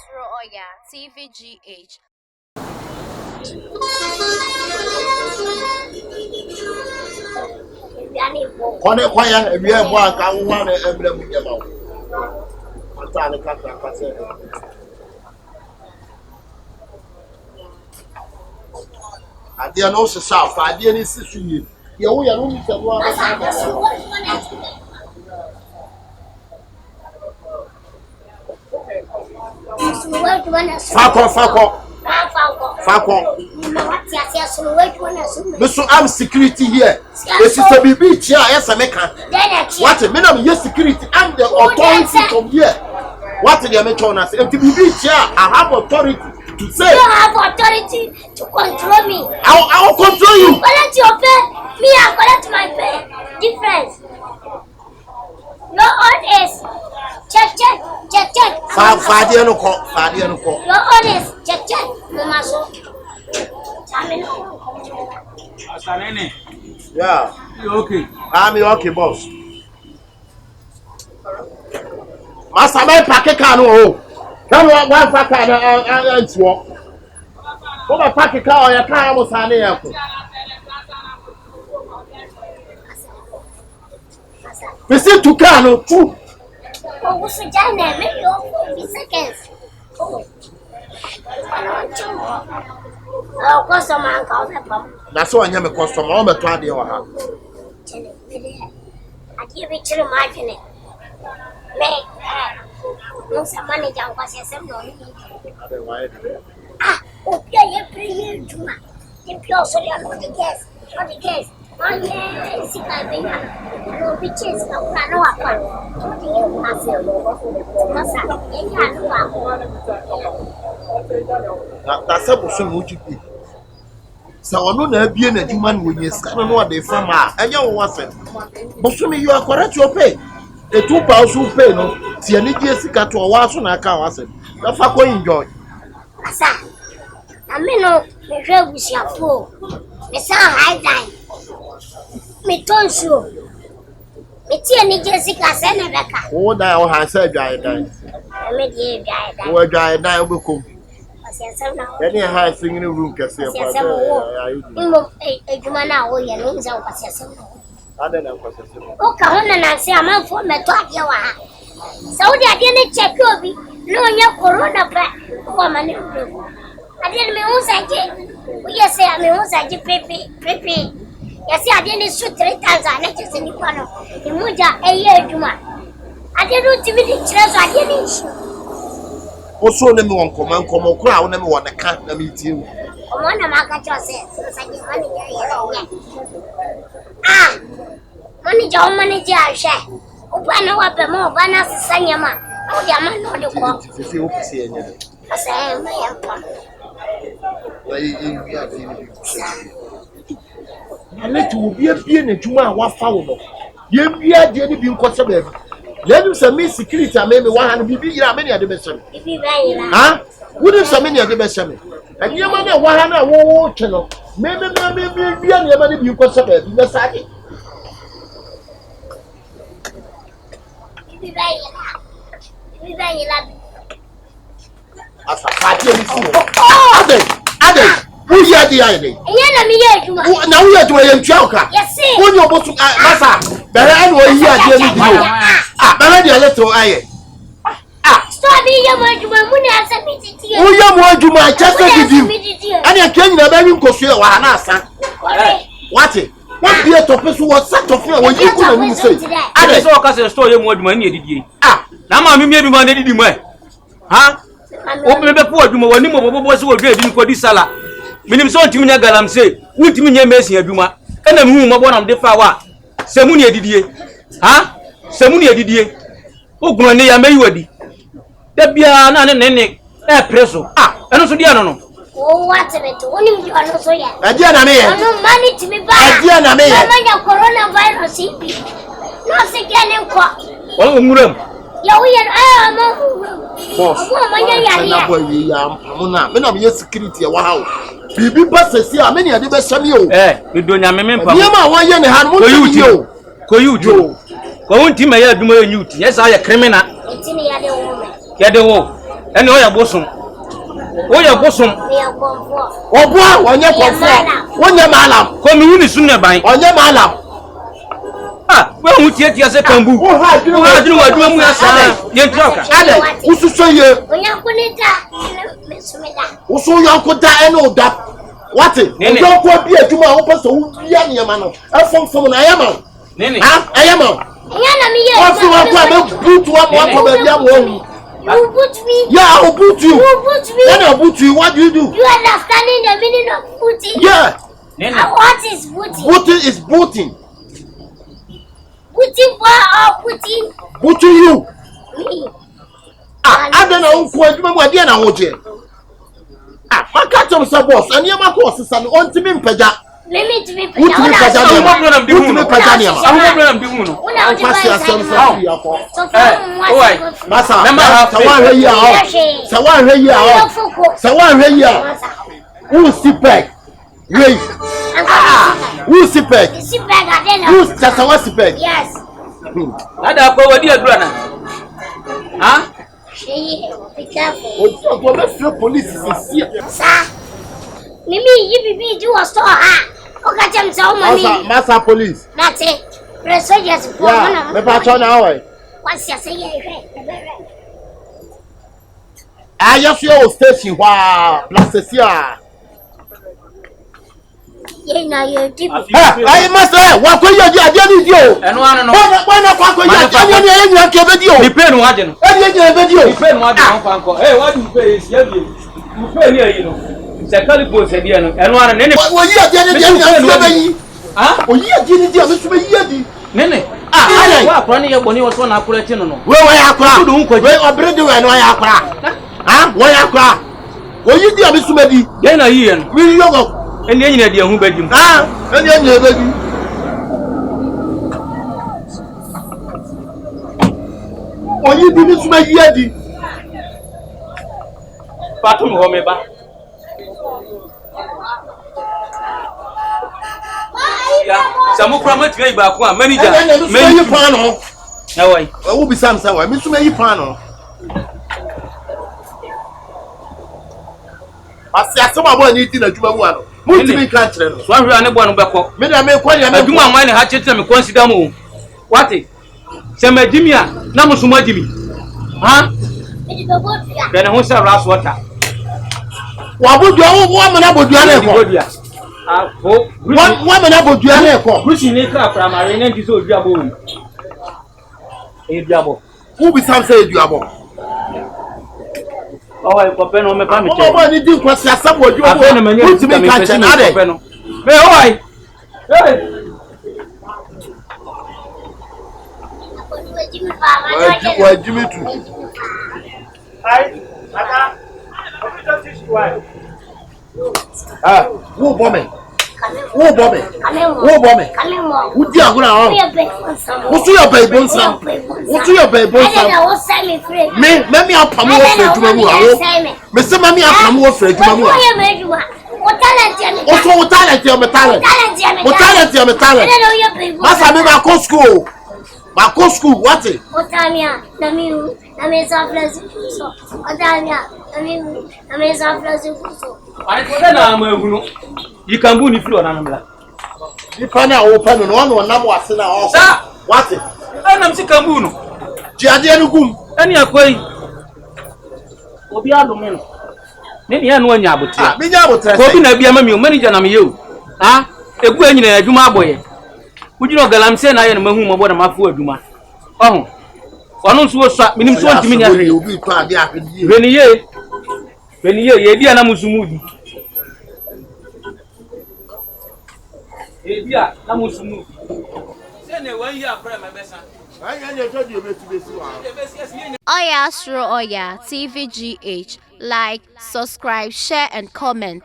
Asro Oya, TVGH. Kone kwaya ebi ebo aka nwa na ebre mu yema wo. Ata ne kaka se. Ade no se sa fa ade ni si suye. Ye wo ya no ni se wo aka. Fako. Miso am security here. This is a BB chair. Yes, I make what a minimum yes security and the authority from here. What did you make on us? If the BB chair, I have authority to say. You have authority to control me. I will control you. Collect your pay. Me, I collect my pay. Difference. Your own is check. Fadia no call. Your own is check. Mama so. Yeah. You okay? I'm okay, boss. Master, my packet can oh. Come on, one packet and swap. What my packet car or your car was on there. We see to car no two. Oh, what's the journey? Maybe you 4 seconds. Oh. Oh, customer come. That's why I'm a customer. I'm a client. I give it to the margin. Make no some money down was some money. Ah, oh, yeah, pretty Juma. If you're so young, what the guess? Oh, yeah, see, I mean, no bitches, no, no, that's a person would you be? So I know there be an human when you scan on what they from and you wasn't. But to me, you are correct your pay. The 2 pounds who pay no, see any Jessica to a was on a car was it. The fuck will enjoy. I mean, no, the girl was your fool. The sound high time. Me told you. It's any Jessica send a back. Oh, now I said, I died. I made you die. Oh, I died. Will come. Any high thing in the room can say, a woman, oh, you know, I don't know. oh, come on and say, I'm out for my talk. You are so I didn't check you. No, your corona back for my new room. I didn't mean I did. We say I mean, I did prepaid. Yes, I didn't shoot 3 times. I let you in the corner. In Muja, a year to man. I didn't do the chairs. I didn't shoot. Also, never one command, come on, crowd, never want to cut the meeting. One of my catchers says, I give money. Ah, manager, share. Open up a more banner, Sanyama. Oh, the man, no, the walk. I say, let you be a being a Juma, what foul. You be a Jenny being conservative. Let him some security and maybe 100 BB, many of the best. Huh? Wouldn't so many of the best. And your mother, 100 war channel. Maybe be a never be conservative. That's it. As a party, Ade, who are the idea? Now we are doing a joke. Yes, sir. Who you want to Massa? But I know you are doing it. But I little I. Stop being your money. Who you want to my chest with you? And I can't never even go through what it? What be a topic was set of when you couldn't say? I saw a story more money did you? Ah, now I'm maybe money did you? Huh? Open the poor, you want him was great for this salad. Minimum to me, Galam say, would you mean you're messing a duma? And the room of one of the flower. Semunia did ye? Huh? Semunia did ye? Oh, Granny, I may ready. There be an anene, a presso. Ah, and also the ano. Oh, what's a bit? Only you are not so young. Adiana, no money to me back. Adiana, coronavirus. Not again in court. Oh, Muram. Boss, security. Wow. Bibi passes here. Many are the best. We don't have member. One year and a half. Go on, Tim, I do my youth. Yes, I am a criminal. Get the wall. ene oya bosom Oboa wonye kofo wonye malam ko mi wuni sunne ban onye malam we hu tie se kambu wo ha adwuma mu ya sa ye ntroka ale ususo ye onya kunita mesumeda usu yanko da ene oda wate yanko bi adwuma wo pese wo bia ne yama no afomfom na yama nene ayama ya na mi ye ofi wa kwa be butu wa mo ko be bia wo you put me yeah I will boot you when I boot you what do? You understanding the meaning of booting? Yeah. What is booting? Booting is booting. Booting for or booting? Booting you. Me. I don't know who I did na woje. My catch am say boss, and you ma ko sister no on timi mpaja. Let to be Put me mpaja ni ma problem bi hu no. Una pass your son for you akọ. So Masa, sawan hwe yi a o. Sawan hwe yi a o. Sawan hwe yi a. Who sipek? Wait. Who sipek? Sipek adena. Who sawan sipek? Yes. Ada ko wadi adura na. Ha? Be careful. O be feel police is here. Sir. Mimi you be do a store ha. O ka jam so money. Masa police. That's it. Press yes for yeah, me pa cho na o. What's your say here? Just your station wa placesia. Ye na ye deep. I must say wa ko ye ade ni di o. Eno ano no. Wa kwa ko ye ade ni ye nya ke be di o. Ni pe no ade no. E di nya be di o. Ni pe no ade no fa nko. What do you pay is here bi. You pay ni ayi no. Se kali po se di no. Eno ano nene. Wo ye ade ni di nya be yi. Ha? O ye ade ni di o me so be yi ade. Nene. Wa akora ni ye boni wo so na akora ti no no. We ya akora. We obrede we no ya akora. Wo ya akora. O yi di o me so be di. Ye na yi en. We yogo. Eni enyi na di ehun badim. Eni enyi bedi. O yi di me so be yi ade. Patum ho me ba. Ya, samu kura mati yi ba ko a manager. Me yi pan no. Na wai. Wo bi sam sa wa, me so me yi pan no. Asi asema bo ni ti na djuma mu ano. Mu ti mi kan kire no. So ahwe ane bo no beko. Me da me kwa ya me adwuma anwan ne ha chete me consider mo. Wate? Se ma dimi a na musuma dimi. Ha? Bene ho se ras water. Wa bodua wo me na bodua na ko. Wa me na bodua na ko. Bruce ni ka primary na nti so oduabo wo. Eduabo. Who be sam say eduabo? Oh, I papa no me pa me che. Oh, ni di kwasi asabo oduabo. Who ti mi kan kire na de. Me oi. Hey. Wa jimi tu. Ai, ata. Obi just teach you why. Who bomb? Who bomb? Who bomb? Who di agura o? Who su your baby bonsa? Who su your baby bonsa? Me apam wo fre djuma mu awo. Me se mami apam wo fre djuma mu. O talent ya me talent. O talent ya me talent. Masa me ma ko school. Ma ko school what? Otamia na mi so flash so. Otamia na mi so flash so. Ai ko na ma ehunu. Yikambu ni flo na namla. Ipa na open no no nam wase na o. Sa what? Anam si kambu no. Ji ade no gum. Ani akwai. Obi alume no. Ne ne anu anya abote. Me nya abote. Ko bi na bia ma mi o manager na me ye o. Egu anyina ya adwuma aboye. Ujino galamse na ye no mahu mo boda mafu adwuma. Oho. Ono nso so minim so ntimi nya hwe. Obi to ade ahwedi. Beniye ye dia na musumudi. Ebia na musumudi. Se ne wan yi akra mebesa. Anya ne to di obetu besi wa. Oya Astro Oya TVGH. Like, subscribe, share and comment.